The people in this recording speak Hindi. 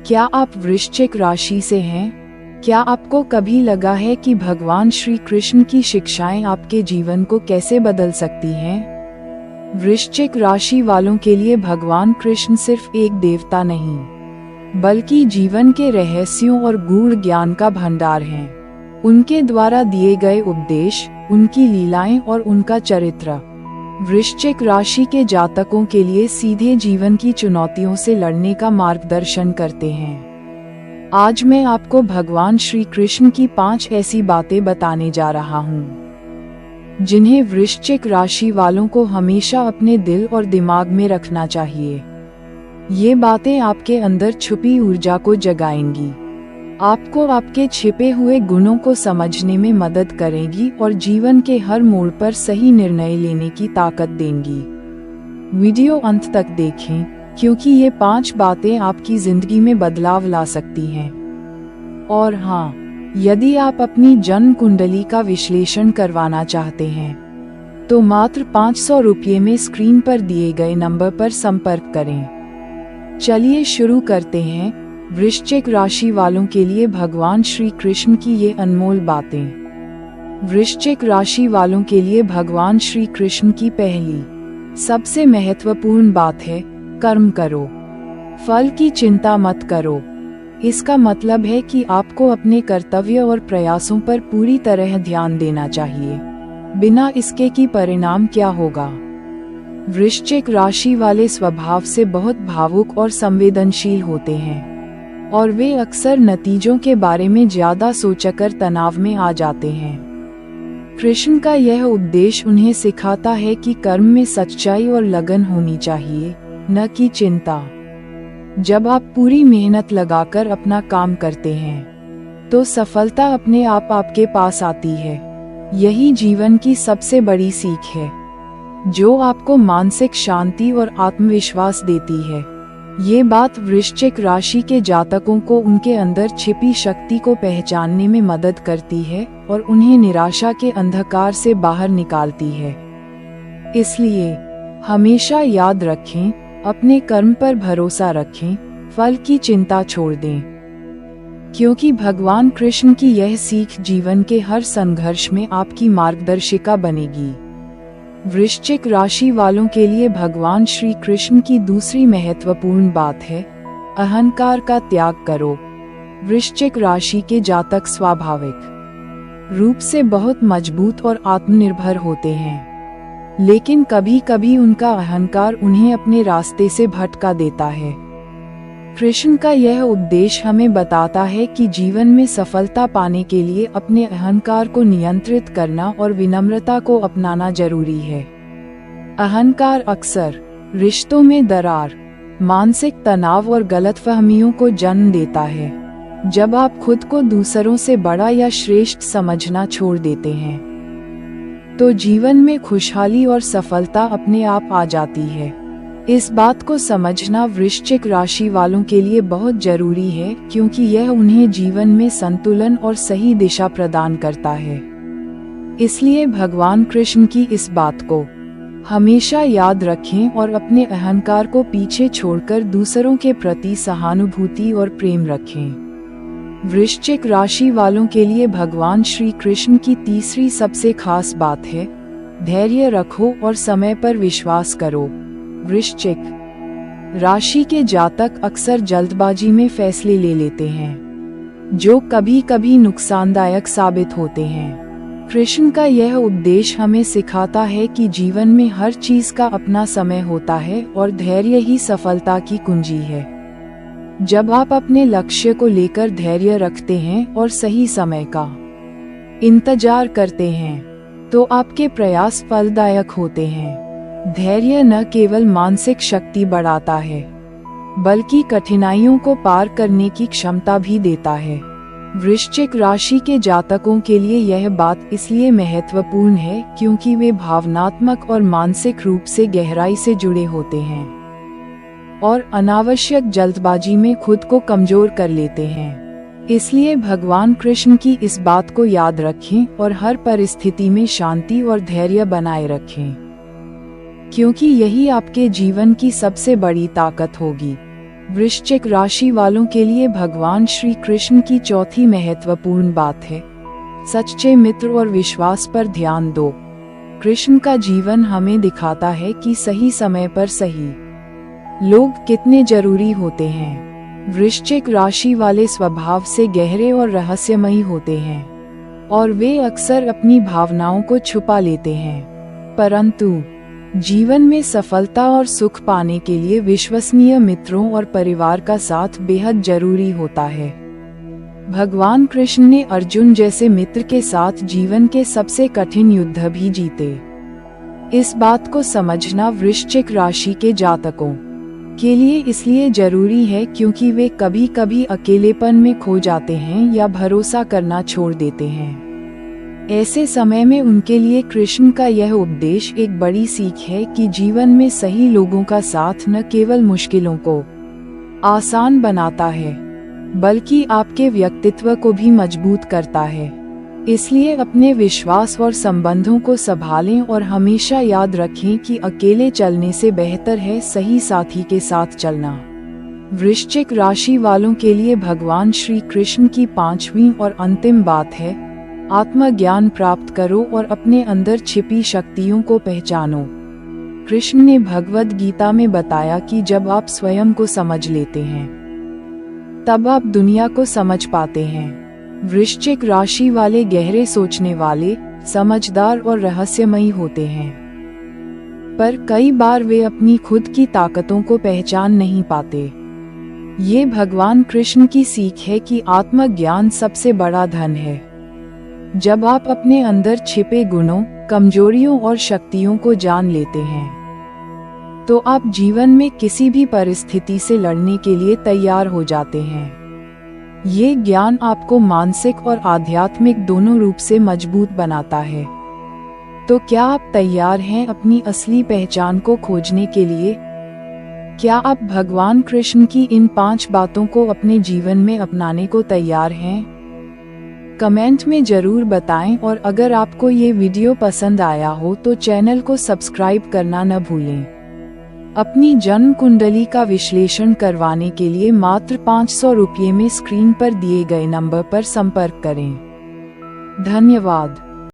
क्या आप वृश्चिक राशि से हैं? क्या आपको कभी लगा है कि भगवान श्री कृष्ण की शिक्षाएं आपके जीवन को कैसे बदल सकती हैं? वृश्चिक राशि वालों के लिए भगवान कृष्ण सिर्फ एक देवता नहीं, बल्कि जीवन के रहस्यों और गूढ़ ज्ञान का भंडार हैं। उनके द्वारा दिए गए उपदेश, उनकी लीलाएं और उनका चरित्र वृश्चिक राशि के जातकों के लिए सीधे जीवन की चुनौतियों से लड़ने का मार्गदर्शन करते हैं। आज मैं आपको भगवान श्री कृष्ण की 5 ऐसी बातें बताने जा रहा हूँ, जिन्हें वृश्चिक राशि वालों को हमेशा अपने दिल और दिमाग में रखना चाहिए। ये बातें आपके अंदर छुपी ऊर्जा को जगाएंगी, आपको आपके छिपे हुए गुणों को समझने में मदद करेगी और जीवन के हर मोड़ पर सही निर्णय लेने की ताकत देंगी। वीडियो अंत तक देखें, क्योंकि ये 5 बातें आपकी जिंदगी में बदलाव ला सकती हैं। और हाँ, यदि आप अपनी जन्म कुंडली का विश्लेषण करवाना चाहते हैं, तो मात्र 500 रुपये में स्क्रीन पर दिए गए नंबर पर संपर्क करें। चलिए शुरू करते हैं। वृश्चिक राशि वालों के लिए भगवान श्री कृष्ण की ये अनमोल बातें। वृश्चिक राशि वालों के लिए भगवान श्री कृष्ण की पहली सबसे महत्वपूर्ण बात है, कर्म करो, फल की चिंता मत करो। इसका मतलब है कि आपको अपने कर्तव्य और प्रयासों पर पूरी तरह ध्यान देना चाहिए, बिना इसके कि परिणाम क्या होगा। वृश्चिक राशि वाले स्वभाव से बहुत भावुक और संवेदनशील होते हैं, और वे अक्सर नतीजों के बारे में ज्यादा सोचकर तनाव में आ जाते हैं। कृष्ण का यह उपदेश उन्हें सिखाता है कि कर्म में सच्चाई और लगन होनी चाहिए, न कि चिंता। जब आप पूरी मेहनत लगाकर अपना काम करते हैं, तो सफलता अपने आप आपके पास आती है। यही जीवन की सबसे बड़ी सीख है, जो आपको मानसिक शांति और आत्मविश्वास देती है। ये बात वृश्चिक राशि के जातकों को उनके अंदर छिपी शक्ति को पहचानने में मदद करती है और उन्हें निराशा के अंधकार से बाहर निकालती है। इसलिए हमेशा याद रखें, अपने कर्म पर भरोसा रखें, फल की चिंता छोड़ दें, क्योंकि भगवान कृष्ण की यह सीख जीवन के हर संघर्ष में आपकी मार्गदर्शिका बनेगी। वृश्चिक राशि वालों के लिए भगवान श्री कृष्ण की दूसरी महत्वपूर्ण बात है, अहंकार का त्याग करो। वृश्चिक राशि के जातक स्वाभाविक रूप से बहुत मजबूत और आत्मनिर्भर होते हैं, लेकिन कभी कभी उनका अहंकार उन्हें अपने रास्ते से भटका देता है। कृष्ण का यह उपदेश हमें बताता है कि जीवन में सफलता पाने के लिए अपने अहंकार को नियंत्रित करना और विनम्रता को अपनाना जरूरी है। अहंकार अक्सर रिश्तों में दरार, मानसिक तनाव और गलतफहमियों को जन्म देता है। जब आप खुद को दूसरों से बड़ा या श्रेष्ठ समझना छोड़ देते हैं, तो जीवन में खुशहाली और सफलता अपने आप आ जाती है। इस बात को समझना वृश्चिक राशि वालों के लिए बहुत जरूरी है, क्योंकि यह उन्हें जीवन में संतुलन और सही दिशा प्रदान करता है। इसलिए भगवान कृष्ण की इस बात को हमेशा याद रखें और अपने अहंकार को पीछे छोड़कर दूसरों के प्रति सहानुभूति और प्रेम रखें। वृश्चिक राशि वालों के लिए भगवान श्री कृष्ण की तीसरी सबसे खास बात है, धैर्य रखो और समय पर विश्वास करो। वृश्चिक राशि के जातक अक्सर जल्दबाजी में फैसले ले लेते हैं, जो कभी कभी नुकसानदायक साबित होते हैं। कृष्ण का यह उपदेश हमें सिखाता है कि जीवन में हर चीज का अपना समय होता है और धैर्य ही सफलता की कुंजी है। जब आप अपने लक्ष्य को लेकर धैर्य रखते हैं और सही समय का इंतजार करते हैं, तो आपके प्रयास फलदायक होते हैं। धैर्य न केवल मानसिक शक्ति बढ़ाता है, बल्कि कठिनाइयों को पार करने की क्षमता भी देता है। वृश्चिक राशि के जातकों के लिए यह बात इसलिए महत्वपूर्ण है, क्योंकि वे भावनात्मक और मानसिक रूप से गहराई से जुड़े होते हैं और अनावश्यक जल्दबाजी में खुद को कमजोर कर लेते हैं। इसलिए भगवान कृष्ण की इस बात को याद रखें और हर परिस्थिति में शांति और धैर्य बनाए रखें, क्योंकि यही आपके जीवन की सबसे बड़ी ताकत होगी। वृश्चिक राशि वालों के लिए भगवान श्री कृष्ण की चौथी महत्वपूर्ण बात है, सच्चे मित्र और विश्वास पर ध्यान दो। कृष्ण का जीवन हमें दिखाता है कि सही समय पर सही लोग कितने जरूरी होते हैं। वृश्चिक राशि वाले स्वभाव से गहरे और रहस्यमयी होते हैं और वे अक्सर अपनी भावनाओं को छुपा लेते हैं, परंतु जीवन में सफलता और सुख पाने के लिए विश्वसनीय मित्रों और परिवार का साथ बेहद जरूरी होता है। भगवान कृष्ण ने अर्जुन जैसे मित्र के साथ जीवन के सबसे कठिन युद्ध भी जीते। इस बात को समझना वृश्चिक राशि के जातकों के लिए इसलिए जरूरी है क्योंकि वे कभी कभी अकेलेपन में खो जाते हैं या भरोसा करना छोड़ देते हैं। ऐसे समय में उनके लिए कृष्ण का यह उपदेश एक बड़ी सीख है कि जीवन में सही लोगों का साथ न केवल मुश्किलों को आसान बनाता है, बल्कि आपके व्यक्तित्व को भी मजबूत करता है। इसलिए अपने विश्वास और संबंधों को संभालें और हमेशा याद रखें कि अकेले चलने से बेहतर है सही साथी के साथ चलना। वृश्चिक राशि वालों के लिए भगवान श्री कृष्ण की पांचवी और अंतिम बात है, आत्मज्ञान प्राप्त करो और अपने अंदर छिपी शक्तियों को पहचानो। कृष्ण ने भगवद गीता में बताया कि जब आप स्वयं को समझ लेते हैं तब आप दुनिया को समझ पाते हैं। वृश्चिक राशि वाले गहरे सोचने वाले, समझदार और रहस्यमयी होते हैं, पर कई बार वे अपनी खुद की ताकतों को पहचान नहीं पाते। ये भगवान कृष्ण की सीख है कि आत्मज्ञान सबसे बड़ा धन है। जब आप अपने अंदर छिपे गुणों, कमजोरियों और शक्तियों को जान लेते हैं तो आप जीवन में किसी भी परिस्थिति से लड़ने के लिए तैयार हो जाते हैं। ये ज्ञान आपको मानसिक और आध्यात्मिक दोनों रूप से मजबूत बनाता है। तो क्या आप तैयार हैं अपनी असली पहचान को खोजने के लिए? क्या आप भगवान कृष्ण की इन 5 बातों को अपने जीवन में अपनाने को तैयार हैं? कमेंट में जरूर बताएं और अगर आपको ये वीडियो पसंद आया हो तो चैनल को सब्सक्राइब करना न भूलें। अपनी जन्म कुंडली का विश्लेषण करवाने के लिए मात्र 500 रुपये में स्क्रीन पर दिए गए नंबर पर संपर्क करें। धन्यवाद।